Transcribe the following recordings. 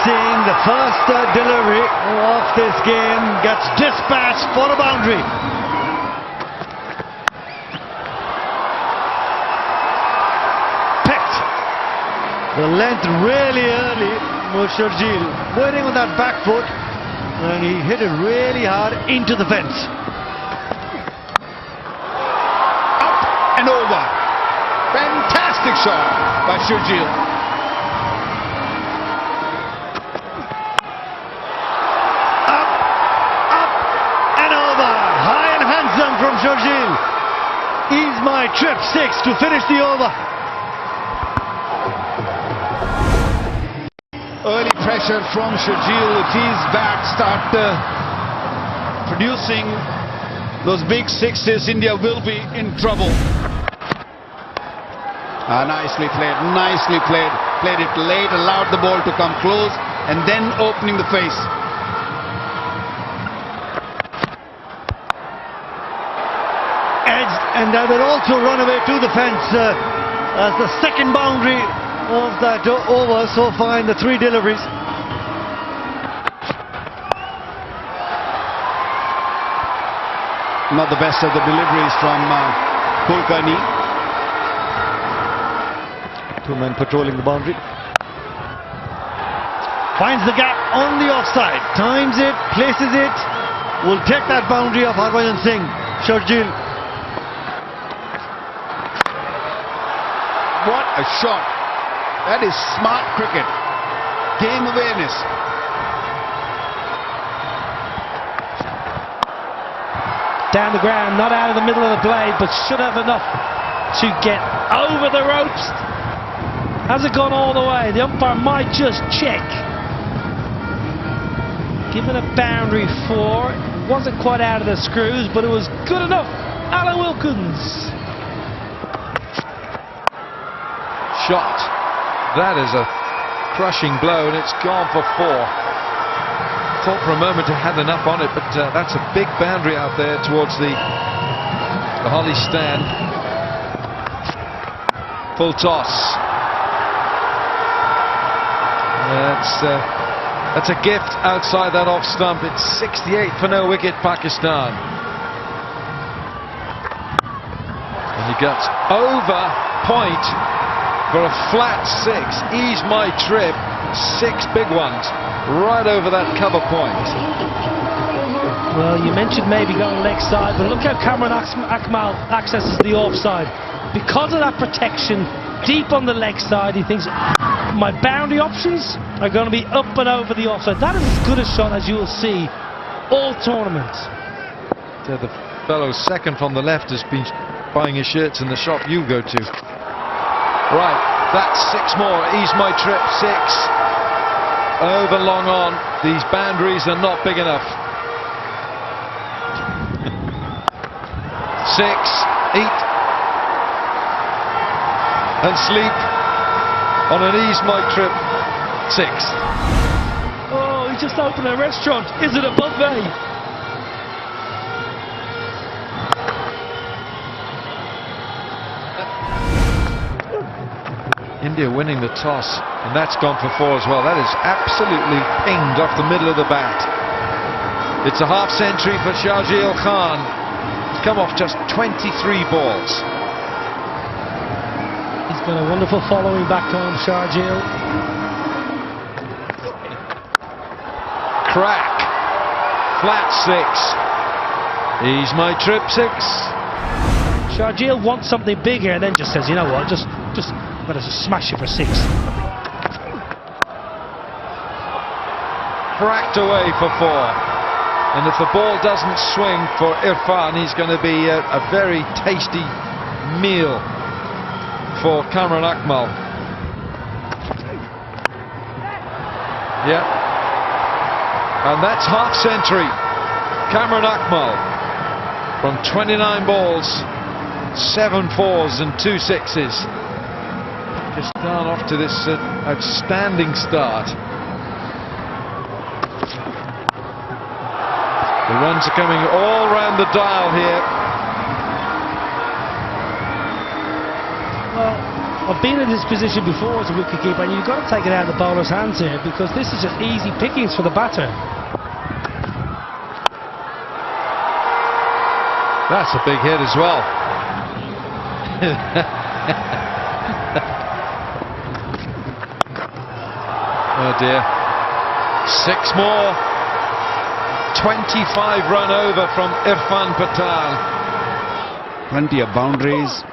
Singh, the first delivery of this game, gets dispatched for a boundary. Picked the length really early. Musharjeel waiting on that back foot, and he hit it really hard into the fence. Up and over. Fantastic shot by Sharjeel. Up and over. High and handsome from Sharjeel. Ease my trip 6 to finish the over. Early pressure from Sharjeel. If his bat start producing those big sixes, India will be in trouble. Nicely played. Played it late, allowed the ball to come close, and then opening the face. Edged, and that will also run away to the fence as the second boundary of that over so far in the 3 deliveries. Not the best of the deliveries from Kulkarni. 2 men patrolling the boundary. Finds the gap on the offside. Times it, places it. Will take that boundary of Harbhajan Singh. Sharjeel. What a shot. That is smart cricket. Game awareness. Down the ground, not out of the middle of the blade, but should have enough to get over the ropes. Hasn't gone all the way. The umpire might just check. Given a boundary 4. Wasn't quite out of the screws, but it was good enough. Alan Wilkins. Shot. That is a crushing blow, and it's gone for 4. Thought for a moment it had enough on it, but that's a big boundary out there towards the Holly stand. Full toss. That's a gift outside that off stump. It's 68 for no wicket, Pakistan. And he gets over point for a flat 6. Ease my trip. 6 big ones right over that cover point. Well, you mentioned maybe going leg side, but look how Cameron Akmal accesses the offside. Because of that protection deep on the leg side, he thinks my boundary options are going to be up and over the offside. That is as good a shot as you will see all tournament. The fellow second from the left has been buying his shirts in the shop you go to. Right, that's 6 more. Ease my trip 6. Over long on. These boundaries are not big enough. 6, 8, and sleep on an ease my trip 6. Oh, he just opened a restaurant. Is it a buffet? India winning the toss, and that's gone for 4 as well. That is absolutely pinged off the middle of the bat. It's a half century for Sharjeel Khan. He's come off just 23 balls. He's got a wonderful following back home, Sharjeel. Crack. Flat 6. Ease my trip 6. Sharjeel wants something bigger and then just says, you know what, just better smash it for 6. Cracked away for 4. And if the ball doesn't swing for Irfan, he's going to be a very tasty meal for Cameron Akmal. Yeah. And that's half century. Cameron Akmal from 29 balls, 7 4s and 2 6s. Pakistan off to this outstanding start. The runs are coming all round the dial here. Well, I've been in this position before as a wicketkeeper, and you've got to take it out of the bowler's hands here, because this is just easy pickings for the batter. That's a big hit as well. Oh dear. 6 more. 25 run over from Irfan Pathan. Plenty of boundaries,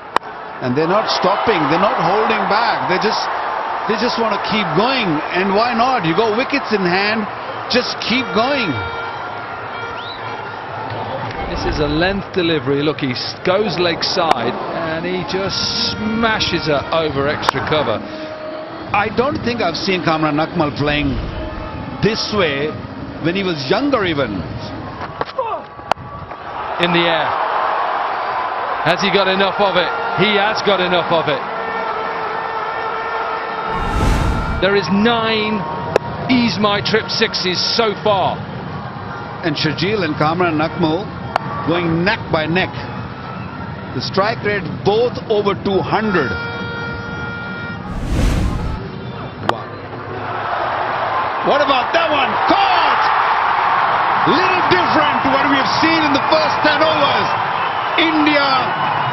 and they're not stopping, they're not holding back, they just want to keep going. And why not? You go wickets in hand, just keep going. This is a length delivery. Look, he goes leg side and he just smashes it over extra cover. I don't think I've seen Kamran Akmal playing this way when he was younger even. In the air. Has he got enough of it? He has got enough of it. There is 9 Ease My Trip 6s so far. And Shajil and Kamran Akmal going neck by neck. The strike rate both over 200. Wow. What about that one? Caught! Little different to what we have seen in the first 10 overs. India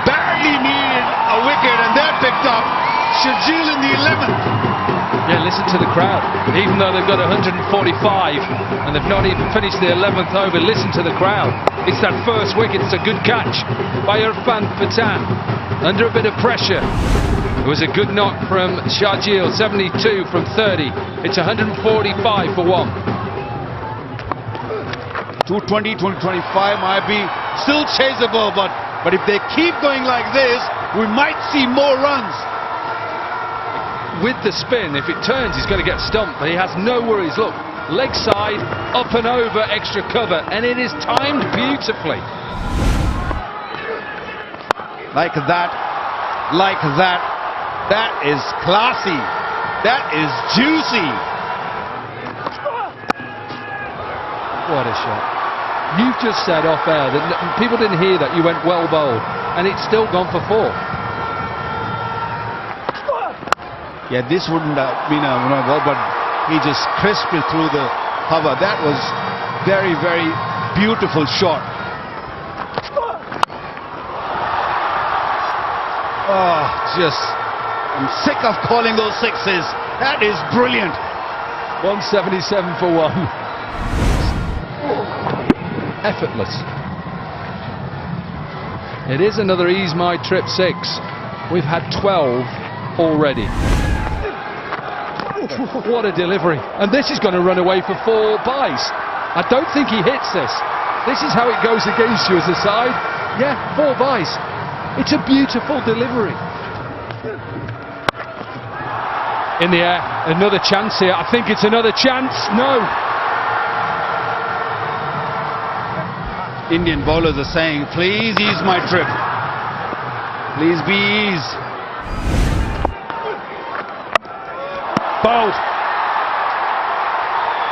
badly needed a wicket, and they're picked up. Shajil in the 11th. Yeah, listen to the crowd. Even though they've got 145 and they've not even finished the 11th over, listen to the crowd. It's that first wicket. It's a good catch by Irfan Pathan. Under a bit of pressure. It was a good knock from Shajil, 72 from 30. It's 145 for 1. 220, 225 might be still chaseable, but if they keep going like this, we might see more runs. With the spin, if it turns, he's going to get stumped, but he has no worries. Look, leg side, up and over, extra cover, and it is timed beautifully. Like that, like that. That is classy. That is juicy. What a shot. You've just said off air that people didn't hear that you went well bowled, and it's still gone for 4. Yeah, this wouldn't have been a goal, but he just crisped it through the cover. That was very, very beautiful shot. Oh, I'm sick of calling those 6s. That is brilliant. 177 for 1. Effortless. It is another Ease My Trip 6. We've had 12 already. What a delivery. And this is going to run away for 4 byes. I don't think he hits this. This is how it goes against you as a side. Yeah, 4 byes. It's a beautiful delivery. In the air, another chance here. I think it's another chance. No. Indian bowlers are saying, please ease my trip. Please be ease. Bowled.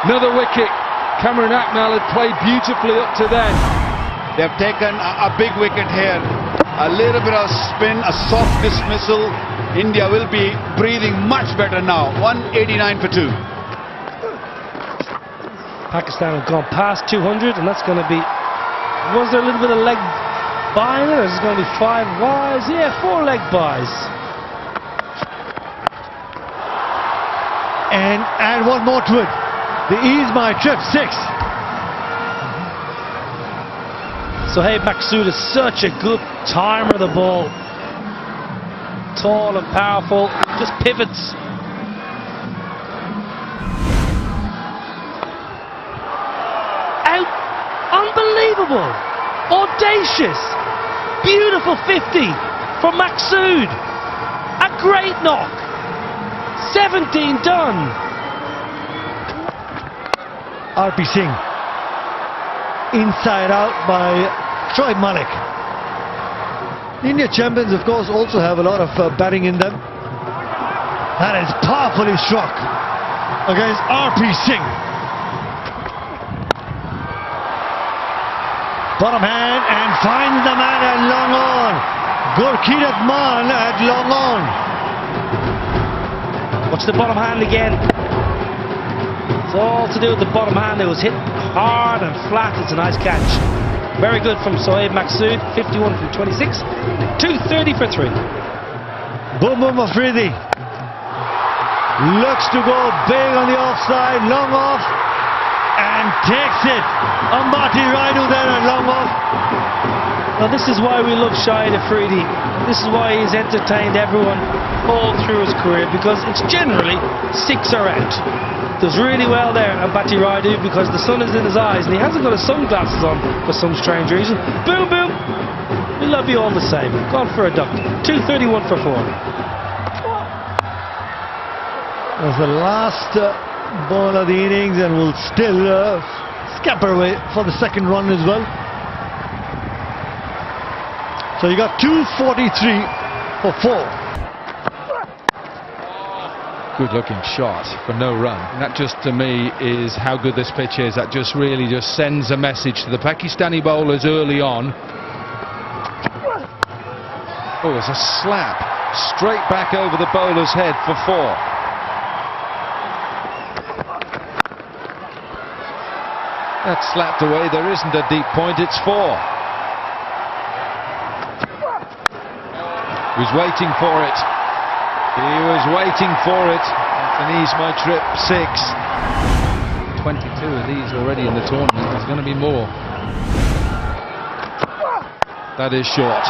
Another wicket. Kamran Akmal had played beautifully up to then. They've taken a big wicket here. A little bit of spin, a soft dismissal. India will be breathing much better now. 189 for 2. Pakistan have gone past 200, and that's going to be... Was there a little bit of leg bye in it? Is it going to be 5 byes? Yeah, 4 leg byes. And add one more to it. The Ease My Trip 6. Sohaib Maqsood is such a good timer of the ball. Tall and powerful, just pivots. Out, unbelievable, audacious, beautiful 50 from Maqsood. A great knock. 17 done. R.P. Singh. Inside out by Shoaib Malik. The India champions, of course, also have a lot of batting in them. That is powerfully struck against R.P. Singh. Bottom hand and finds the man at long on. Gurkeerat Man at long on. Watch the bottom hand again. It's all to do with the bottom hand. It was hit hard and flat. It's a nice catch. Very good from Sohaib Maqsood. 51 from 26. 230 for 3. Boom Boom Afridi looks to go big on the offside, long off, and takes it. Ambati Raidu there at long off. Now this is why we love Shahid Afridi. This is why he's entertained everyone all through his career, because it's generally 6 or out. Does really well there, Ambati Raidu, because the sun is in his eyes and he hasn't got his sunglasses on for some strange reason. Boom, boom. We love you all the same. Gone for a duck. 231 for 4. That's the last ball of the innings, and will still scamper away for the second run as well. So you got 243 for 4. Good looking shot for no run. And that just to me is how good this pitch is. That just really just sends a message to the Pakistani bowlers early on. Oh, it's a slap straight back over the bowler's head for 4. That's slapped away. There isn't a deep point. It's 4. He was waiting for it. He was waiting for it. And he's my trip 6. 22 of these already in the tournament. There's going to be more. That is short.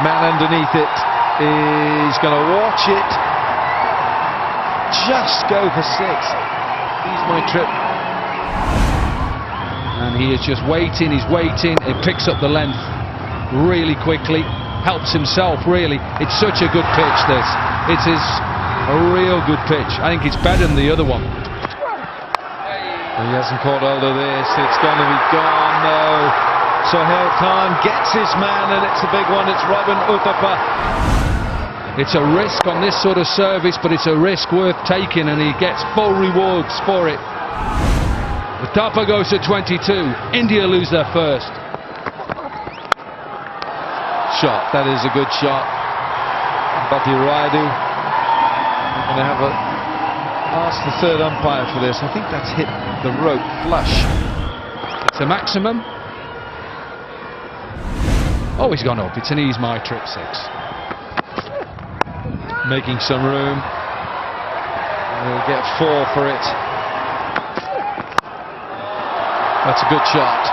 Man underneath it is going to watch it. Just go for 6. He's my trip. And he is just waiting, he's waiting. It picks up the length really quickly. Helps himself, really. It's such a good pitch, this. It is a real good pitch. I think it's better than the other one. He hasn't caught hold of this. It's going to be gone, though. Sohail Khan gets his man, and it's a big one. It's Robin Uthappa. It's a risk on this sort of service, but it's a risk worth taking, and he gets full rewards for it. Uthappa goes to 22. India lose their first. Shot. That is a good shot. Ambati Raidu. I'm going to have a ask the third umpire for this. I think that's hit the rope flush. It's a maximum. Oh, he's gone up. It's an ease my trip 6. Making some room. We'll get 4 for it. That's a good shot.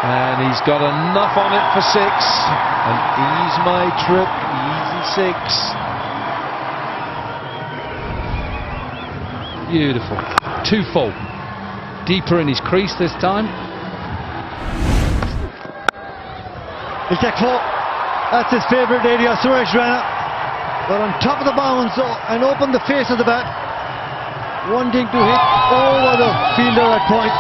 And he's got enough on it for 6. And ease my trip, easy 6. Beautiful. 2 full. Deeper in his crease this time. He'll take 4. That's his favourite area, Suresh Raina. But on top of the bounce and open the face of the bat. Wanting to hit over the fielder at point.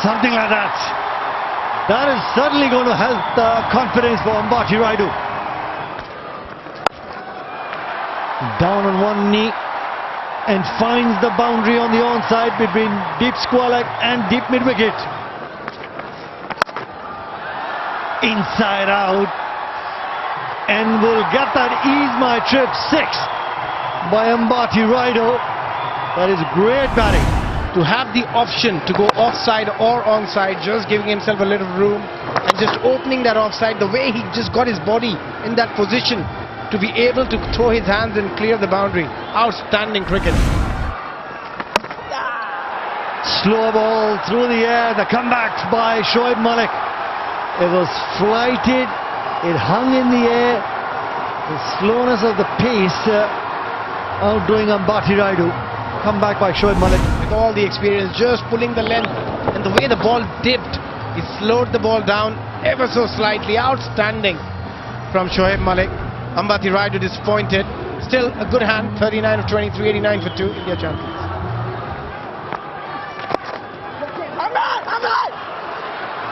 Something like that. That is certainly going to help the confidence for Ambati Raidu. Down on one knee and finds the boundary on the onside between deep square leg and deep mid wicket. Inside out, and will get that ease my trip 6 by Ambati Raidu. That is great batting. To have the option to go offside or onside, just giving himself a little room and just opening that offside, the way he just got his body in that position to be able to throw his hands and clear the boundary. Outstanding cricket. Slow ball through the air, the comeback by Shoaib Malik. It was flighted, it hung in the air. The slowness of the pace outdoing Ambati Raidu. Come back by Shoaib Malik. With all the experience, just pulling the length and the way the ball dipped, he slowed the ball down ever so slightly. Outstanding from Shoaib Malik. Ambati Raidu disappointed. Still a good hand. 39 of 23, 89 for 2. India champions.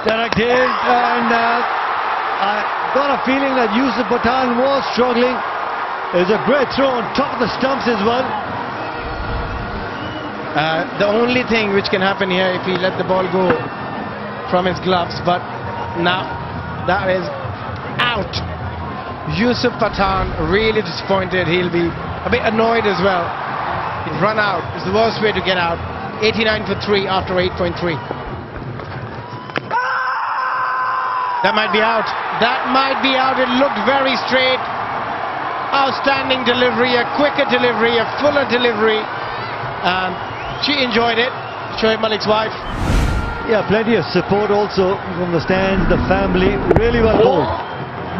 Directed, and I got a feeling that Yusuf Pathan was struggling. It was a great throw on top of the stumps as well. The only thing which can happen here if he let the ball go from his gloves, but now that is out. Yusuf Pathan really disappointed. He'll be a bit annoyed as well. He's run out. It's the worst way to get out. 89 for 3 after 8.3. That might be out. That might be out. It looked very straight. Outstanding delivery, a quicker delivery, a fuller delivery. She enjoyed it. Shoaib Malik's wife. Yeah, plenty of support also from the stands, the family. Really well bowled.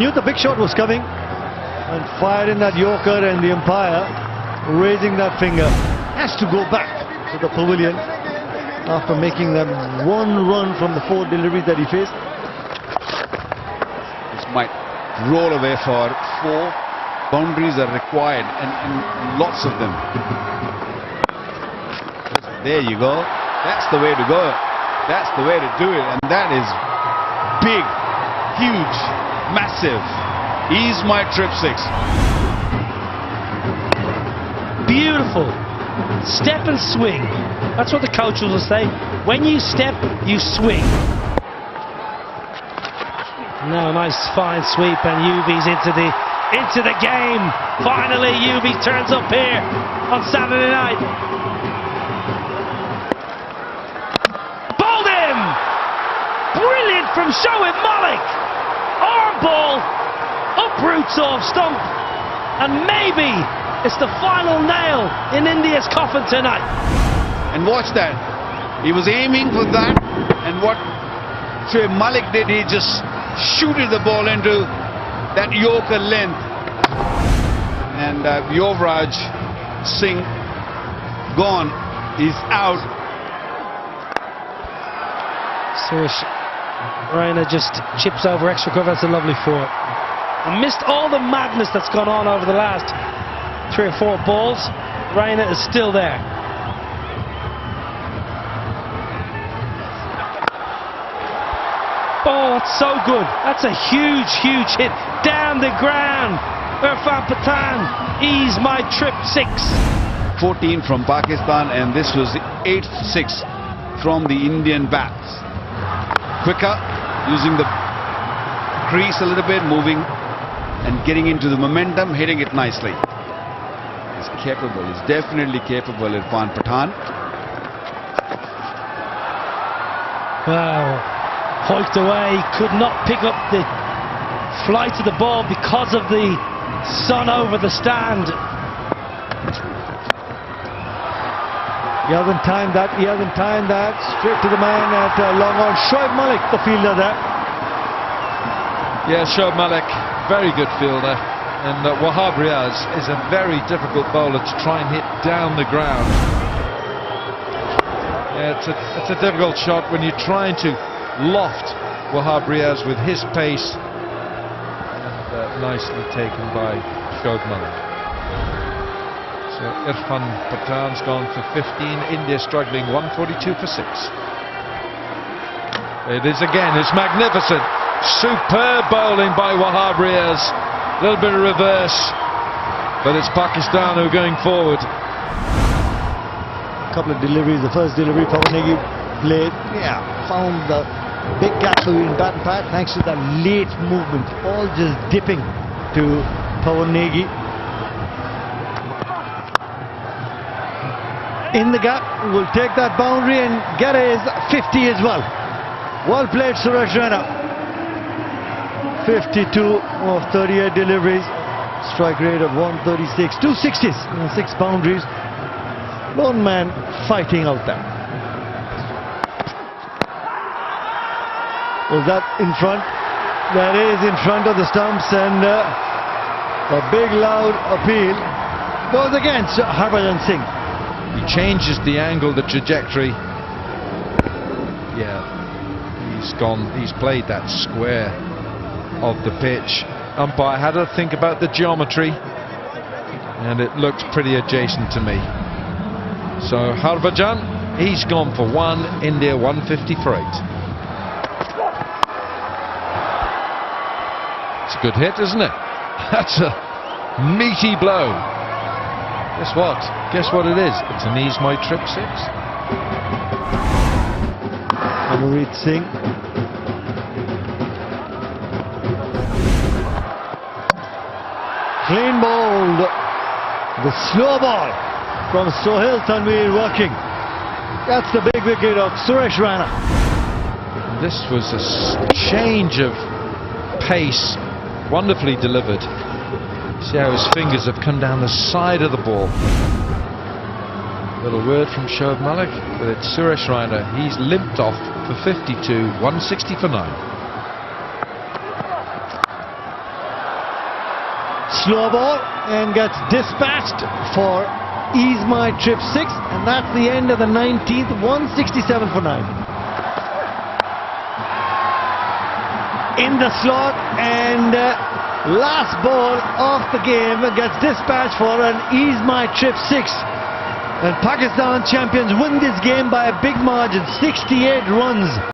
Knew the big shot was coming and fired in that Yorker, and the umpire raising that finger. Has to go back to the pavilion after making that one run from the 4 deliveries that he faced. This might roll away for 4. Boundaries are required, and lots of them. There you go. That's the way to go. That's the way to do it, and that is big, huge, massive. He's my trip 6. Beautiful. Step and swing. That's what the coaches will say. When you step, you swing. Now a nice fine sweep, and Yuvi's into the game. Finally, Yuvi turns up here on Saturday night. Bowled him! Brilliant from Shoaib Malik. Arm ball, uproots off stump, and maybe it's the final nail in India's coffin tonight. And watch that. He was aiming for that, and what Shoaib Malik did, he just shooted the ball into that Yorker length. And Yuvraj Singh gone. He's out. Suresh Raina just chips over extra cover. That's a lovely 4. I missed all the madness that's gone on over the last 3 or 4 balls. Raina is still there. Oh, it's so good. That's a huge, huge hit. Down the ground. Irfan Pathan, he's my trip 6. 14 from Pakistan, and this was the 8th 6 from the Indian bats. Quicker, using the crease a little bit, moving and getting into the momentum, hitting it nicely. He's capable. He's definitely capable, Irfan Pathan. Wow. Hoiked away, could not pick up the flight of the ball because of the sun over the stand. He hasn't timed that. Straight to the man at long on. Shoaib Malik, the fielder there. Yeah, Shoaib Malik, very good fielder. And Wahab Riaz is a very difficult bowler to try and hit down the ground. Yeah, it's a difficult shot when you're trying to loft Wahab Riaz with his pace. And nicely taken by Shoaib Malik. So Irfan Pathan's gone for 15. India struggling, 142 for 6. It is again, it's magnificent. Superb bowling by Wahab Riaz. A little bit of reverse, but it's Pakistan who are going forward. A couple of deliveries. The first delivery, Pawanegi played. Yeah, found the big gap between bat and pad thanks to that late movement. All just dipping to Pawanegi. In the gap, will take that boundary and get his 50 as well. Well played, Suresh Raina. 52 of 38 deliveries. Strike rate of 136. 2 60s and 6 boundaries. Lone man fighting out there. Was that in front? That is in front of the stumps, and a big loud appeal goes against Harbhajan Singh. He changes the angle, the trajectory. Yeah, he's played that square of the pitch. Umpire had to think about the geometry, and it looked pretty adjacent to me. So Harbhajan, he's gone for 1, India 150 for 8. It's a good hit, isn't it? That's a meaty blow. Guess what? Guess what it is? It's an Ease My Trip 6. Amarpreet Singh. Clean bowled. The slow ball from Sohail Tanveer working. That's the big wicket of Suresh Raina. This was a change of pace, wonderfully delivered. See how his fingers have come down the side of the ball. Little word from Shoaib Malik, but it's Suresh Raina. He's limped off for 52, 160 for 9. Slow ball and gets dispatched for Ease My Trip 6, and that's the end of the 19th, 167 for 9. In the slot, and last ball of the game gets dispatched for an Ease My Trip 6. And Pakistan champions win this game by a big margin, 68 runs.